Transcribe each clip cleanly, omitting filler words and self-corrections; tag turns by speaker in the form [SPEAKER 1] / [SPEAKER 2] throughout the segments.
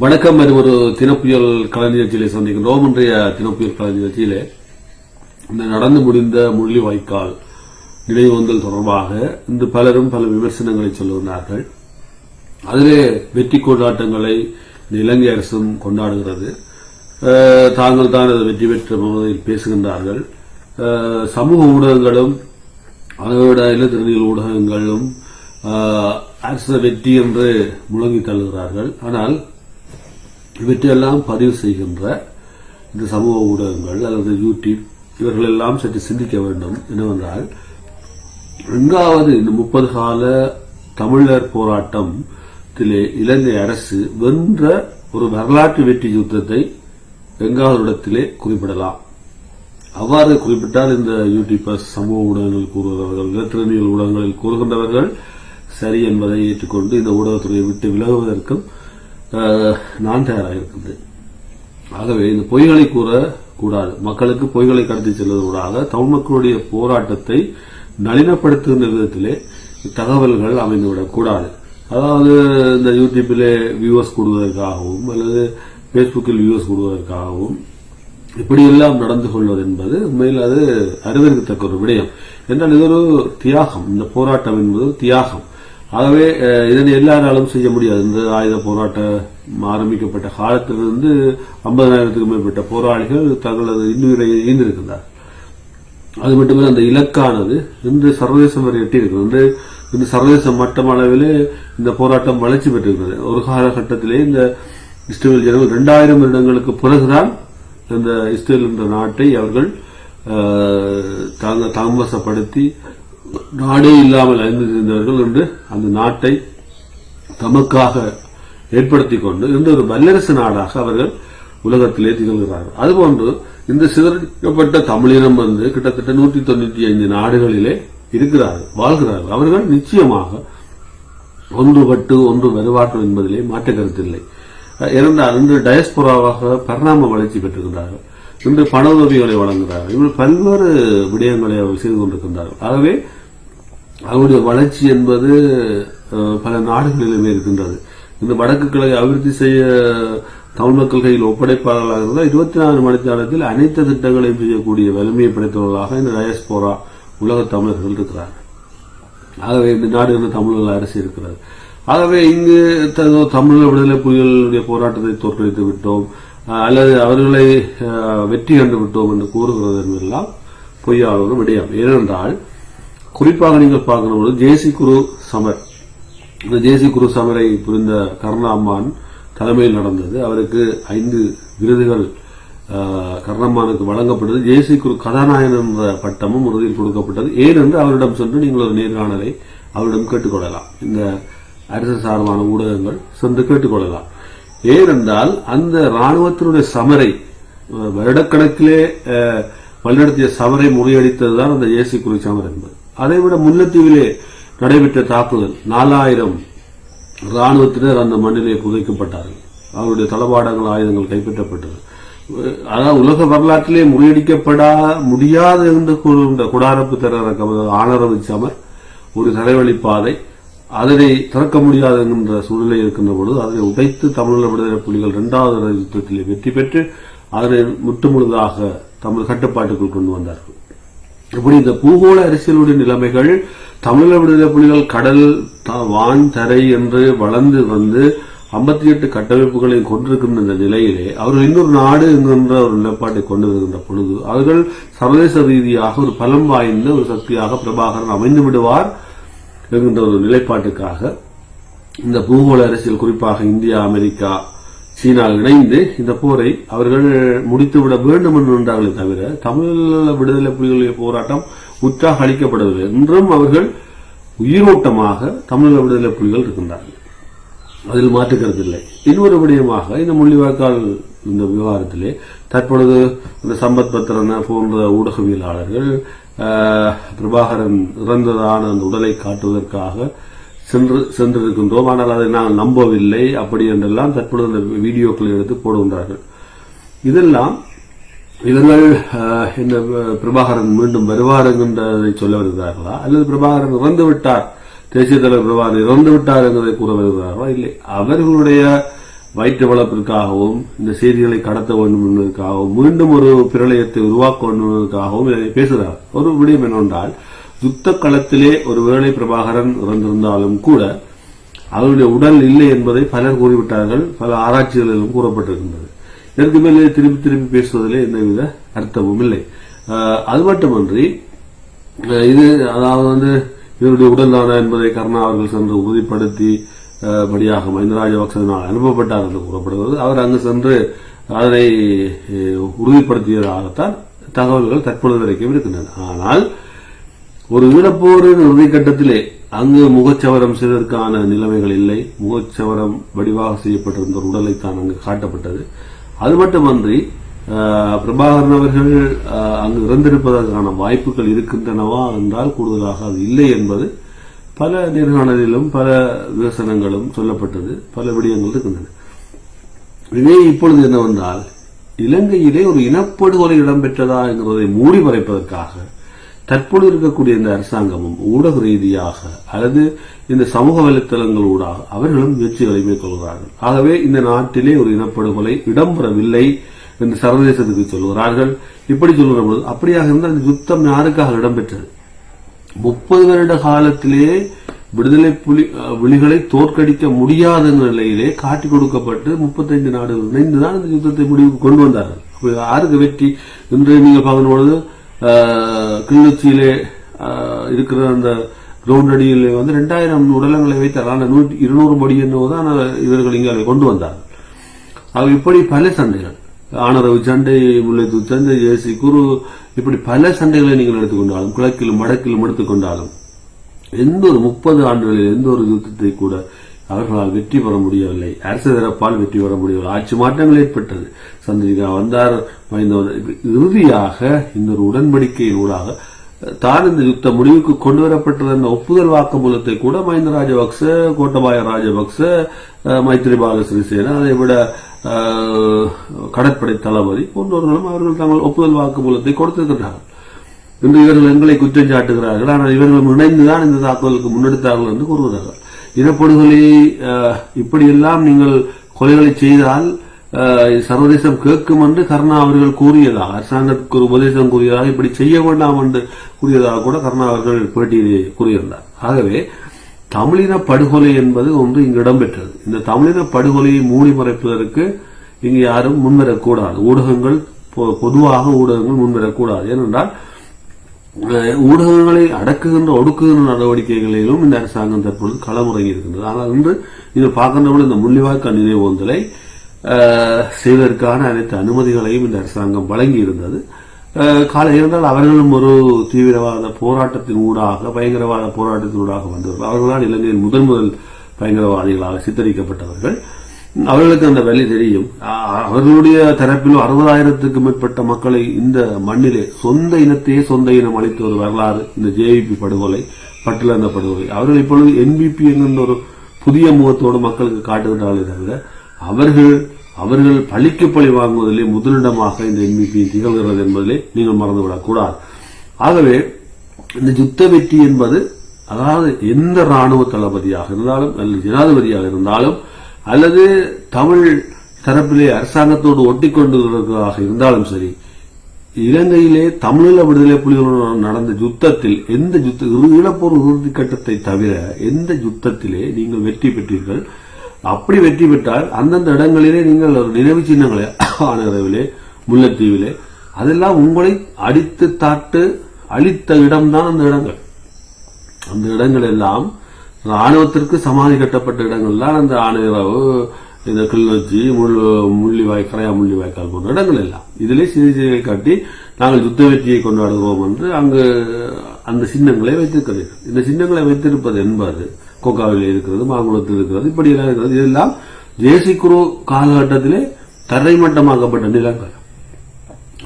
[SPEAKER 1] வணக்கம். ஒரு தினப்புயல் கலை நிகழ்ச்சியிலே சந்திக்கின்றோம். இன்றைய தினப்புயல் கலை நிகழ்ச்சியிலே இந்த நடந்து முடிந்த முள்ளிவாய்க்கால் நினைவுந்தல் தொடர்பாக இன்று பலரும் பல விமர்சனங்களை சொல்லுகிறார்கள். அதிலே வெற்றி கொண்டாட்டங்களை இலங்கை அரசும் கொண்டாடுகிறது. தாங்கள் தான் அதை வெற்றி பெற்ற முறையில் பேசுகின்றார்கள். சமூக ஊடகங்களும் அதோட இலத்திரனியல் ஊடகங்களும் அரசு வெற்றி என்று முழங்கி தள்ளுகிறார்கள். ஆனால் இவற்றையெல்லாம் பதிவு செய்கின்ற இந்த சமூக ஊடகங்கள் அல்லது யூடியூப் இவர்கள் எல்லாம் சற்று சிந்திக்க வேண்டும். என்னவென்றால், எங்காவது இந்த 30 கால தமிழர் போராட்டத்திலே இலங்கை அரசு வென்ற ஒரு வரலாற்று வெற்றி யுத்தத்தை எங்காவது இடத்திலே குறிப்பிடலாம். அவ்வாறு குறிப்பிட்டால் இந்த யூடியூபர்ஸ், சமூக ஊடகங்கள் கூறுகிறவர்கள், இலத்திரனியல் ஊடகங்களில் கூறுகின்றவர்கள் சரி என்பதை ஏற்றுக்கொண்டு இந்த ஊடகத்துறையை விட்டு விலகுவதற்கும் நான் தயாராக இருக்கின்றேன். ஆகவே இந்த பொய்களை கூறக்கூடாது. மக்களுக்கு பொய்களை கடத்தி செல்வதற்காக தமிழ் மக்களுடைய போராட்டத்தை நளினப்படுத்துகின்ற விதத்திலே தகவல்கள் அமைந்துவிடக் கூடாது. அதாவது இந்த யூடியூப்பிலே வியூவர்ஸ் கூடுவதற்காகவும் அல்லது பேஸ்புக்கில் வியூவர்ஸ் கூடுவதற்காகவும் இப்படியெல்லாம் நடந்து கொள்வது என்பது உண்மையில் அது அறிவதற்கத்தக்க ஒரு விடயம். என்றால் இது ஒரு தியாகம். இந்த போராட்டம் என்பது தியாகம். ஆகவே இதனை எல்லாராலும் செய்ய முடியாது. இந்த ஆயுத போராட்டம் ஆரம்பிக்கப்பட்ட காலத்திலிருந்து 50,000க்கும் மேற்பட்ட போராளிகள் தங்களது இன்னுயிரை ஈந்திருக்கின்றனர். அது மட்டுமல்ல, அந்த இலக்கானது இன்று சர்வதேசம் வரை எட்டியிருக்கிறது. இந்த சர்வதேச மட்டம் அளவிலே இந்த போராட்டம் வளர்ச்சி பெற்றிருக்கிறது. ஒரு காலகட்டத்திலே இந்த இஸ்ரேல் ஜனங்கள் 2000 வருடங்களுக்கு பிறகுதான் இந்த இஸ்ரேல் என்ற நாட்டை அவர்கள் தாமசப்படுத்தி நாடே இல்லாமல் அழிந்திருந்தவர்கள் என்று அந்த நாட்டை தமக்காக ஏற்படுத்திக் கொண்டு இன்று ஒரு வல்லரசு நாடாக அவர்கள் உலகத்திலே திகழ்கிறார்கள். அதுபோன்று இந்த சிதறடிக்கப்பட்ட தமிழினம் கிட்டத்தட்ட 195 நாடுகளிலே இருக்கிறார்கள், வாழ்கிறார்கள். அவர்கள் நிச்சயமாக ஒன்றுபட்டு ஒன்று வருவார்கள் என்பதிலே மாற்று கருத்தில்லை. ஏனென்றால் இன்று டயஸ்போராவாக பரிணாம வளர்ச்சி பெற்றிருக்கிறார்கள். இன்று பண உதவிகளை வழங்குகிறார்கள். இவர்கள் பல்வேறு விடயங்களை அவர்கள் செய்து கொண்டிருக்கின்றார்கள். ஆகவே அவருடைய வளர்ச்சி என்பது பல நாடுகளிலுமே இருக்கின்றது. இந்த வடக்கு கிழக்கை அபிவிருத்தி செய்ய தமிழ் மக்கள் கையில் ஒப்படைப்பாளர்களாக இருந்தால் 24 மணி நேரத்தில் அனைத்து திட்டங்களையும் செய்யக்கூடிய வலிமையை படைத்தவர்களாக இந்த டயஸ்போரா உலக தமிழர்கள் இருக்கிறார்கள். ஆகவே இந்த நாடுகளில் தமிழர்கள் அரசு இருக்கிறது. ஆகவே இங்கு தமிழக விடுதலை புலிகளுடைய போராட்டத்தை தோற்கடித்து விட்டோம் அல்லது அவர்களை வெற்றி கண்டு விட்டோம் என்று கூறுகிறது என்பதெல்லாம் பொய்யான விடயம். ஏனென்றால், குறிப்பாக நீங்கள் பார்க்கணும், ஜேசி குரு சமர், இந்த ஜேசி குரு சமரை புரிந்த கருணாம்மான் தலைமையில் நடந்தது. அவருக்கு 5 விருதுகள் கருணாம்மானுக்கு வழங்கப்பட்டது. ஜேசி குரு கதாநாயகன் என்ற பட்டமும் உறுதியில் கொடுக்கப்பட்டது. ஏனென்று அவரிடம் சென்று நீங்கள் ஒரு நேர்காணலை அவரிடம் கேட்டுக்கொள்ளலாம். இந்த அரசு சார்பான ஊடகங்கள் சென்று கேட்டுக்கொள்ளலாம். ஏனென்றால் அந்த ராணுவத்தினுடைய சமரை வருடக்கணக்கிலே வழிநடத்திய சமரை முறியடித்ததுதான் அந்த ஜேசி குரு சமர் என்பது. அதைவிட முல்லைத்தீவிலே நடைபெற்ற தாக்குதல் 4000 ராணுவத்தினர் அந்த மண்ணிலே புதைக்கப்பட்டார்கள். அவருடைய தளவாடங்கள், ஆயுதங்கள் கைப்பற்றப்பட்டது. அதாவது உலக வரலாற்றிலே முறியடிக்கப்பட முடியாது என்று கூறுகின்ற குடாரப்பு தர ஆணரவு சமர் ஒரு தலைவழி பாதை, அதனை திறக்க முடியாது என்கின்ற சூழ்நிலை இருக்கின்ற பொழுது அதனை உடைத்து தமிழக விடுதலை புலிகள் 2வது யுத்தத்திலே வெற்றி பெற்று அதனை முற்றுமுழுதாக தமிழ் கட்டுப்பாட்டுக்குள் கொண்டு வந்தார்கள். இப்படி இந்த பூகோள அரசியலுடைய நிலைமைகள் தமிழக விடுதலை புலிகள் கடல், வான், தரை என்று வளர்ந்து வந்து 58 கட்டமைப்புகளை கொண்டிருக்கின்ற இந்த நிலையிலே அவர்கள் இன்னொரு நாடு என்கின்ற ஒரு நிலைப்பாட்டை கொண்டு வருகின்ற பொழுது அவர்கள் சர்வதேச ரீதியாக ஒரு பலம் வாய்ந்த ஒரு சக்தியாக பிரபாகரன் அமைந்து விடுவார் என்கின்ற ஒரு நிலைப்பாட்டுக்காக இந்த பூகோள அரசியல், குறிப்பாக இந்தியா, அமெரிக்கா, சீனா இணைந்து இந்த போரை அவர்கள் முடித்துவிட வேண்டும் என்றார்களே தவிர தமிழ் விடுதலை புலிகளுடைய போராட்டம் உற்சாக அளிக்கப்படவில்லை. இன்றும் அவர்கள் உயிரோட்டமாக தமிழக விடுதலை புலிகள் இருக்கின்றார்கள். அதில் மாற்றுக்கருத்தில்லை. இன்னொரு விடயமாக இந்த முள்ளிவாய்க்கால் இந்த விவகாரத்திலே தற்பொழுது இந்த சம்பத் பத்திரன போன்ற ஊடகவியலாளர்கள் பிரபாகரன் இறந்ததான அந்த உடலை காட்டுவதற்காக சென்றிருக்கின்றோம், ஆனால் அதை நாங்கள் நம்பவில்லை அப்படி என்றெல்லாம் தற்பொழுது அந்த வீடியோக்களை எடுத்து போடுகின்றார்கள். இதெல்லாம் இவர்கள் இந்த பிரபாகரன் மீண்டும் வருவார் என்கின்றதை சொல்ல வருகிறார்களா அல்லது பிரபாகரன் இறந்து விட்டார், தேசிய தலைவர் பிரபாகரன் இறந்து விட்டார் என்பதை கூற வருகிறார்களா? இல்லை, அவர்களுடைய வயிற்று வளர்ப்பிற்காகவும் இந்த செய்திகளை கடத்த வேண்டும் என்பதற்காகவும் மீண்டும் ஒரு பிரளயத்தை உருவாக்க வேண்டும் என்பதற்காகவும் இதை பேசுகிறார். ஒரு விடயம் என்னவென்றால், யுத்த களத்திலே ஒருவேளை பிரபாகரன் இறந்திருந்தாலும் கூட அவருடைய உடல் இல்லை என்பதை பலர் கூறிவிட்டார்கள். பல ஆராய்ச்சிகளிலும் கூறப்பட்டிருக்கின்றது. இதற்கு மேலே திருப்பி திருப்பி பேசுவதிலே எந்தவித அர்த்தமும் இல்லை. அது மட்டுமன்றி இது அதாவது இவருடைய உடல் தானா என்பதை கருணா அவர்கள் சென்று உறுதிப்படுத்தி படியாக மஹிந்த ராஜபக்சவினால் அனுப்பப்பட்டார் என்று கூறப்படுகிறது. அவர் அங்கு சென்று அதனை உறுதிப்படுத்தியதாகத்தான் தகவல்கள் தற்பொழுது வரைக்கும் இருக்கின்றன. ஆனால் ஒரு ஈழப்போரின் இறுதிக்கட்டத்திலே அங்கு முகச்சவரம் செய்வதற்கான நிலைமைகள் இல்லை. முகச்சவரம் வடிவாக செய்யப்பட்டிருந்த ஒரு உடலைத்தான் அங்கு காட்டப்பட்டது. அது மட்டுமன்றி பிரபாகரன் அவர்கள் அங்கு இறந்திருப்பதற்கான வாய்ப்புகள் இருக்கின்றனவா என்றால் கூடுதலாக அது இல்லை என்பது பல நேர்காணலிலும் பல விமர்சனங்களும் சொல்லப்பட்டது. பல விடயங்கள் இருக்கின்றன. இதே இப்பொழுது என்னவென்றால், இலங்கையிலே ஒரு இனப்படுகொலை இடம்பெற்றதா என்கிறதை மூடி மறைப்பதற்காக தற்போது இருக்கக்கூடிய இந்த அரசாங்கமும் ஊடக ரீதியாக அல்லது இந்த சமூக வலைத்தளங்கள் ஊடாக அவர்களும் முயற்சிகளை மேற்கொள்கிறார்கள். ஆகவே இந்த நாட்டிலே ஒரு இனப்படுகொலை இடம்பெறவில்லை என்று சர்வதேசத்துக்கு சொல்கிறார்கள். இப்படி சொல்கிற போது அப்படியாக இருந்தால் இந்த யுத்தம் யாருக்காக இடம்பெற்றது? 30 வருட காலத்திலே விடுதலை புலிகளை தோற்கடிக்க முடியாத நிலையிலே காட்டி கொடுக்கப்பட்டு 35 நாடுகள் இணைந்துதான் இந்த யுத்தத்தை முடிவுக்கு கொண்டு வந்தார்கள். யாருக்கு வெற்றி? இன்று நீங்கள் பார்க்கும்பொழுது கிளிநொச்சியிலே இருக்கிற அந்த கிரவுண்ட் அடியிலே 2000 உடலங்களை வைத்தார். ஆனால் 200 படி என்னவோதான் இவர்கள் இங்கே கொண்டு வந்தார்கள். இப்படி பல சண்டைகள், ஆனரவு சண்டை, முல்லைத்தூர் சண்டை, ஜேசி குரு, இப்படி பல சண்டைகளை நீங்கள் எடுத்துக்கொண்டாலும் கிழக்கிலும் வடக்கிலும் எடுத்துக்கொண்டாலும் எந்த ஒரு 30 ஆண்டுகளில் எந்த ஒரு யுத்தத்தை கூட அவர்களால் வெற்றி பெற முடியவில்லை. அரசு தரப்பால் வெற்றி பெற முடியவில்லை. ஆட்சி மாற்றங்கள் ஏற்பட்டது. சந்திரிகா வந்தார், இறுதியாக இந்த ஒரு உடன்படிக்கையின் ஊடாக தான் இந்த யுத்த முடிவுக்கு கொண்டு வரப்பட்டது என்ற ஒப்புதல் வாக்குமூலத்தை கூட மஹிந்த ராஜபக்ச, கோட்டபாய ராஜபக்ச, மைத்ரிபால சிறிசேனா, அதை விட கடற்படை தளபதி போன்றவர்களும் அவர்கள் தங்கள் ஒப்புதல் வாக்குமூலத்தை கொடுத்திருக்கிறார்கள். இன்று இவர்கள் எங்களை குற்றம் சாட்டுகிறார்கள். ஆனால் இவர்களும் இணைந்துதான் இந்த தாக்குதலுக்கு முன்னெடுத்தார்கள் என்று கூறுகிறார்கள். இனப்படுகொலை இப்படியெல்லாம் நீங்கள் கொலைகளை செய்தால் சர்வதேசம் கேட்கும் என்று கருணா அவர்கள் கூறியதாக, அரசாங்கத்துக்கு ஒரு உபதேசம் கூறியதாக, இப்படி செய்ய வேண்டாம் என்று கூறியதாக கூட கருணா அவர்கள் பேட்டியிலே கூறியிருந்தார். ஆகவே தமிழின படுகொலை என்பது ஒன்று இங்கு இடம்பெற்றது. இந்த தமிழின படுகொலையை மூடி மறைப்பதற்கு இங்கு யாரும் முன்வரக்கூடாது. ஊடகங்கள், பொதுவாக ஊடகங்கள் முன்வரக்கூடாது. ஏனென்றால் ஊடகங்களை அடக்குகின்ற ஒடுக்குகின்ற நடவடிக்கைகளிலும் இந்த அரசாங்கம் தற்பொழுது களமுறங்கி இருக்கின்றது. ஆனால் இன்று நீங்கள் பார்க்கின்றபோது இந்த முள்ளிவாய்க்கால் நினைவோந்தலை செய்வதற்கான அனைத்து அனுமதிகளையும் இந்த அரசாங்கம் வழங்கி இருந்தது. காலை இருந்தால் அவர்களும் ஒரு தீவிரவாத போராட்டத்தின் ஊடாக, பயங்கரவாத போராட்டத்தின் ஊடாக வந்தவர்கள். அவர்களால் இலங்கையின் முதல் பயங்கரவாதிகளாக சித்தரிக்கப்பட்டவர்கள். அவர்களுக்கு அந்த வழி தெரியும். அவர்களுடைய தரப்பிலும் 60,000க்கு மேற்பட்ட மக்களை இந்த மண்ணிலே சொந்த இனத்தையே சொந்த இனம் அளித்த ஒரு வரலாறு இந்த ஜேவிபி படுகொலை, பட்டியலந்த படுகொலை. அவர்கள் இப்பொழுது என்பிபி என்கின்ற ஒரு புதிய முகத்தோடு மக்களுக்கு காட்டுகிறார்களே தவிர அவர்கள் பழிக்கு பழி வாங்குவதிலே முதலிடமாக இந்த என்பிபி திகழ்கிறது என்பதிலே நீங்கள் மறந்துவிடக் கூடாது. ஆகவே இந்த யுத்த வெற்றி என்பது, அதாவது எந்த ராணுவ தளபதியாக இருந்தாலும் அல்லது ஜனாதிபதியாக இருந்தாலும் அல்லது தமிழ் தரப்பிலே அரசாங்கத்தோடு ஒட்டிக்கொண்டிருக்கிறதாக இருந்தாலும் சரி, இலங்கையிலே தமிழீழ விடுதலை புலிகளுடன் நடந்த யுத்தத்தில் எந்த ஈழப்போர் இறுதி கட்டத்தை தவிர எந்த யுத்தத்திலே நீங்கள் வெற்றி பெற்றீர்கள்? அப்படி வெற்றி பெற்றால் அந்தந்த இடங்களிலே நீங்கள் ஒரு நினைவு சின்னங்களை, ஆனரவிலே, முல்லைத்தீவிலே, அதெல்லாம் உங்களை அடித்து தாட்டு அழித்த இடம்தான் அந்த இடங்கள். அந்த இடங்கள் எல்லாம் ராணுவத்திற்கு சமாதி கட்டப்பட்ட இடங்கள் தான் அந்த ஆணையரவு, இந்த கிளிநொச்சி, கரையா முள்ளிவாய்க்கால் போன்ற இடங்கள் எல்லாம். இதிலே சிறிய காட்டி நாங்கள் யுத்த வெற்றியை கொண்டாடுவோம் என்று அங்கு அந்த சின்னங்களை வைத்திருக்கிறீர்கள். இந்த சின்னங்களை வைத்திருப்பது என்பது கோக்காவிலே இருக்கிறது, மாங்குளத்தில் இருக்கிறது, இப்படியெல்லாம் இருக்கிறது. இதெல்லாம் ஜேசி குரு காலகட்டத்திலே தரைமட்டமாக்கப்பட்ட நிலங்கள்.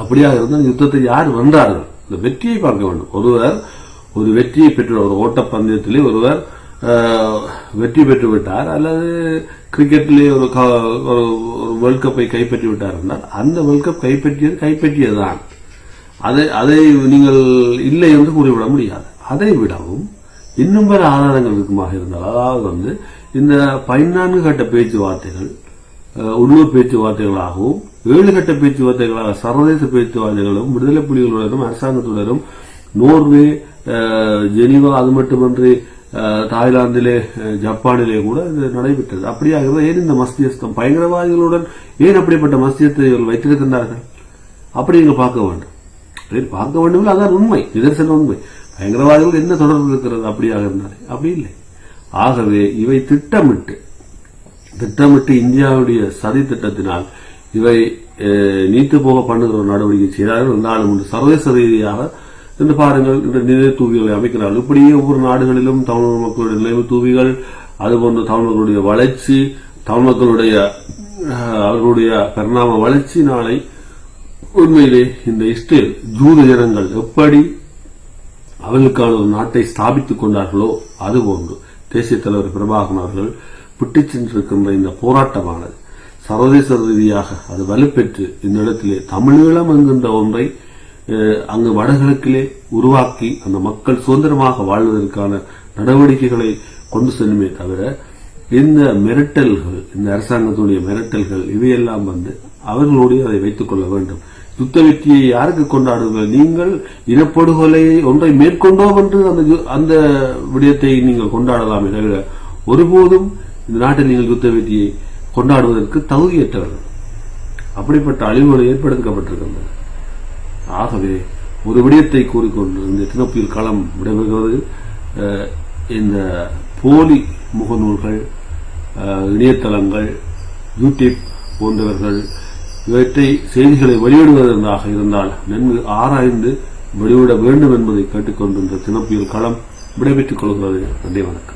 [SPEAKER 1] அப்படியாக இருந்தால் யுத்தத்தை யார் வென்றார்கள்? இந்த வெற்றியை பார்க்க வேண்டும். ஒருவர் ஒரு வெற்றியை பெற்ற ஒரு ஓட்டப்பந்தயத்திலே ஒருவர் வெற்றி பெற்று விட்டார், அல்லது கிரிக்கெட்டிலே ஒரு வேர்ல்ட் கப்பை கைப்பற்றி விட்டார் என்றால் அந்த வேர்ல்ட் கப் கைப்பற்றியதுதான். அதை நீங்கள் இல்லை என்று கூறிவிட முடியாது. அதை விடவும் இன்னும் பல ஆதாரங்கள் இருக்குமாக இருந்தால், அதாவது இந்த 14 கட்ட பேச்சுவார்த்தைகள் உள்ளூர் பேச்சுவார்த்தைகளாகவும் 7 கட்ட பேச்சுவார்த்தைகளாக சர்வதேச பேச்சுவார்த்தைகளும் விடுதலை புலிகளுடனும் அரசாங்கத்துடனும் நோர்வே, ஜெனீவா, அது மட்டுமன்றி தாய்லாந்திலே, ஜப்பானிலே கூட இது நடைபெற்றது. அப்படியாக ஏன் இந்த மஸ்தியஸ்தம் பயங்கரவாதிகளுடன் ஏன் அப்படிப்பட்ட மஸ்தியத்தை வைத்திருக்கின்றார்கள்? அப்படி நீங்கள் பார்க்க வேண்டும். பார்க்க வேண்டும், அதான் உண்மை, நிதர்சன உண்மை. பயங்கரவாதிகள் என்ன தொடர்பு இருக்கிறது அப்படியாக இருந்தாலே? அப்படி இல்லை. ஆகவே இவை திட்டமிட்டு இந்தியாவுடைய சதி திட்டத்தினால் இவை நீத்து போக பண்ணுகிற ஒரு நடவடிக்கை செய்தார்கள். இருந்தாலும் ஒன்று சர்வதேச ரீதியாக என்று பாருங்கள், இந்த நினைவு தூவிகளை அமைக்கிறார்கள். இப்படியே ஒவ்வொரு நாடுகளிலும் தமிழ் மக்களுடைய நினைவு தூவிகள், அதுபோன்று தமிழ் மக்களுடைய வளர்ச்சி, தமிழ் மக்களுடைய அவர்களுடைய பரிணாம வளர்ச்சி நாளை உண்மையிலே இந்த இஸ்ரேல் ஜூத ஜனங்கள் எப்படி அவர்களுக்கான ஒரு நாட்டை ஸ்தாபித்துக் கொண்டார்களோ அதுபோன்று தேசிய தலைவர் பிரபாகரன் அவர்கள் விட்டுச் சென்றிருக்கின்ற இந்த போராட்டமானது சர்வதேச ரீதியாக அது வலுப்பெற்று இந்த இடத்திலே தமிழீழம் என்கின்ற ஒன்றை அங்கு வடகிழக்கிலே உருவாக்கி அந்த மக்கள் சுதந்திரமாக வாழ்வதற்கான நடவடிக்கைகளை கொண்டு செல்லுமே தவிர இந்த மிரட்டல்கள், இந்த அரசாங்கத்துடைய மிரட்டல்கள் இவையெல்லாம் அவர்களோடு அதை வைத்துக் கொள்ள வேண்டும். யுத்த வெற்றியை யாருக்கு கொண்டாடுங்கள்? நீங்கள் இனப்படுகொலையை ஒன்றை மேற்கொண்டோம் என்று அந்த விடயத்தை நீங்கள் கொண்டாடலாமே தவிர ஒருபோதும் இந்த நாட்டில் நீங்கள் யுத்த வெற்றியை கொண்டாடுவதற்கு தகுதியற்றவர்கள். அப்படிப்பட்ட அழிவுகள் ஏற்படுத்தப்பட்டிருக்கின்றன. ஆகவே ஒரு விடயத்தை கூறிக்கொண்டு இந்த தினப்புயல் களம் விடைபெறுகிறது. இந்த போலி முகநூல்கள், இணையதளங்கள், யூடியூப் போன்றவர்கள் இவற்றை செய்திகளை வெளியிடுவதாக இருந்தால் நன்கு ஆராய்ந்து வெளியிட வேண்டும் என்பதை கேட்டுக்கொண்டு இந்த தினப்புயல் களம் விடைபெற்றுக் கொள்கிறது. நன்றி, வணக்கம்.